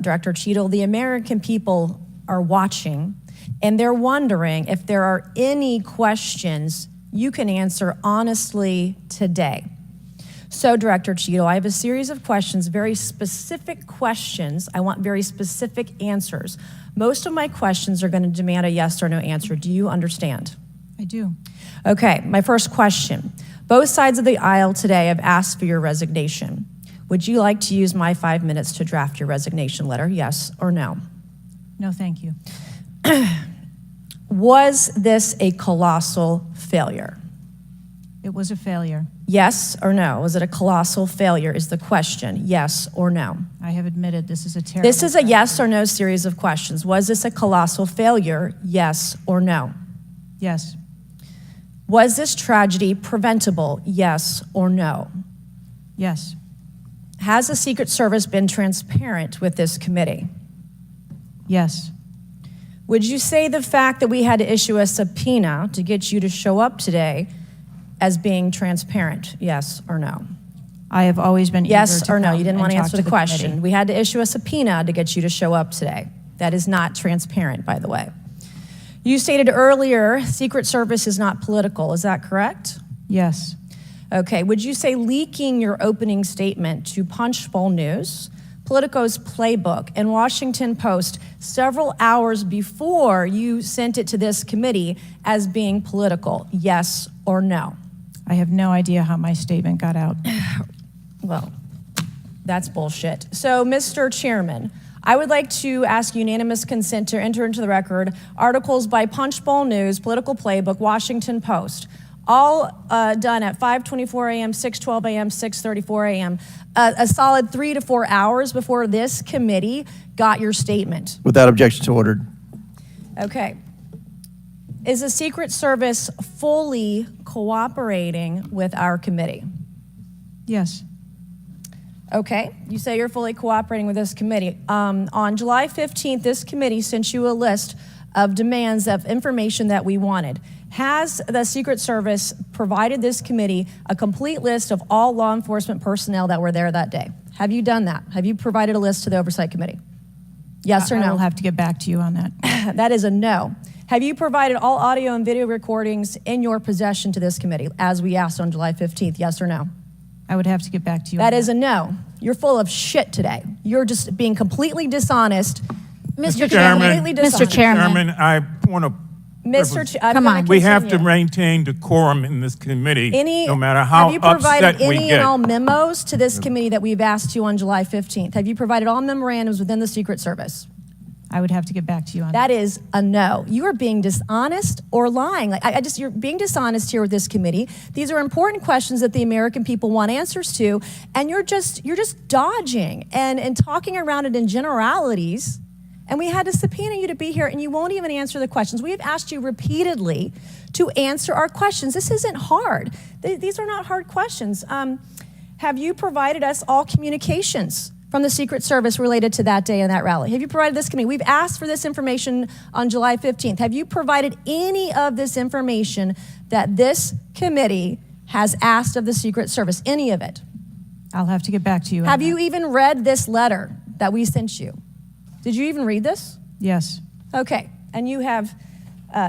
Director Cheadle, the American people are watching, and they're wondering if there are any questions you can answer honestly today. So, Director Cheadle, I have a series of questions, very specific questions. I want very specific answers. Most of my questions are going to demand a yes or no answer. Do you understand? I do. Okay, my first question. Both sides of the aisle today have asked for your resignation. Would you like to use my 5 minutes to draft your resignation letter, yes or no? No, thank you. Was this a colossal failure? It was a failure. Yes or no? Was it a colossal failure is the question, yes or no? I have admitted this is a terrible This is a yes or no series of questions. Was this a colossal failure, yes or no? Yes. Was this tragedy preventable, yes or no? Yes. Has the Secret Service been transparent with this committee? Yes. Would you say the fact that we had to issue a subpoena to get you to show up today as being transparent, yes or no? I have always been eager Yes to or no? come You didn't and want to talk answer to the question. committee. We had to issue a subpoena to get you to show up today. That is not transparent, by the way. You stated earlier, Secret Service is not political. Is that correct? Yes. Okay. Would you say leaking your opening statement to Punchbowl News, Politico's Playbook, and Washington Post several hours before you sent it to this committee as being political, yes or no? I have no idea how my statement got out. Well, that's bullshit. So, Mr. Chairman, I would like to ask unanimous consent to enter into the record articles by Punchbowl News, Political Playbook, Washington Post, all done at 5:24 a.m., 6:12 a.m., 6:34 a.m., a solid 3 to 4 hours before this committee got your statement. Without objection, so ordered. Okay. Is the Secret Service fully cooperating with our committee? Yes. Okay, you say you're fully cooperating with this committee. On July 15th, this committee sent you a list of demands of information that we wanted. Has the Secret Service provided this committee a complete list of all law enforcement personnel that were there that day? Have you done that? Have you provided a list to the Oversight Committee? Yes or no? I will have to get back to you on that. That is a no. Have you provided all audio and video recordings in your possession to this committee, as we asked on July 15th, yes or no? I would have to get back to you That on is a no. You're full of shit today. You're just being completely dishonest. Mr. Chairman, Completely dishonest. Mr. Chairman, I want to. Come on. We have to maintain decorum in this committee, no matter how have you provided upset we any get. and all memos to this committee that we've asked you on July 15th? Have you provided all memorandums within the Secret Service? I would have to get back to you on that. That is a no. You are being dishonest or lying. You're being dishonest here with this committee. These are important questions that the American people want answers to, and you're just dodging and talking around it in generalities. And we had to subpoena you to be here, and you won't even answer the questions. We have asked you repeatedly to answer our questions. This isn't hard. These are not hard questions. Have you provided us all communications from the Secret Service related to that day and that rally? Have you provided this committee? We've asked for this information on July 15th. Have you provided any of this information that this committee has asked of the Secret Service? Any of it? I'll have to get back to you on Have that. you even read this letter that we sent you? Did you even read this? Yes. Okay, and you have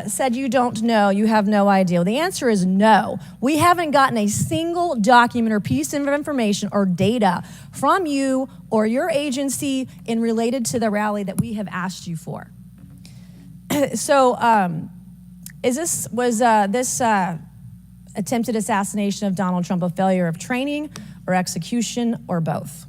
said you don't know, you have no idea. Well, the answer is no. We haven't gotten a single document or piece of information or data from you or your agency in related to the rally that we have asked you for. So, was this attempted assassination of Donald Trump a failure of training or execution or both?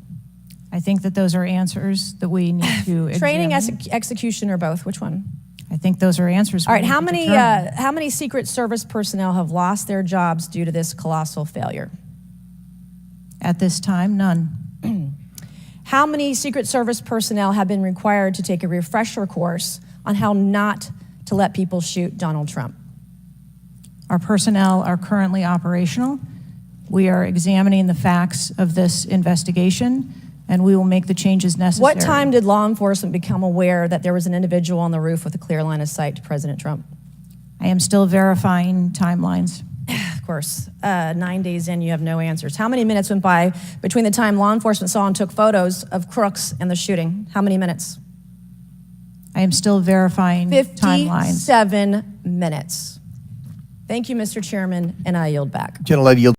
I think that those are answers that we need to examine. Training, execution, or both? Which one? I think those are answers. All right. How many Secret Service personnel have lost their jobs due to this colossal failure? At this time, none. How many Secret Service personnel have been required to take a refresher course on how not to let people shoot Donald Trump? Our personnel are currently operational. We are examining the facts of this investigation, and we will make the changes necessary. What time did law enforcement become aware that there was an individual on the roof with a clear line of sight to President Trump? I am still verifying timelines. Of course, 9 days in, you have no answers. How many minutes went by between the time law enforcement saw and took photos of Crooks and the shooting? How many minutes? I am still verifying timelines. 57 minutes. Thank you, Mr. Chairman, and I yield back. Gentlelady yields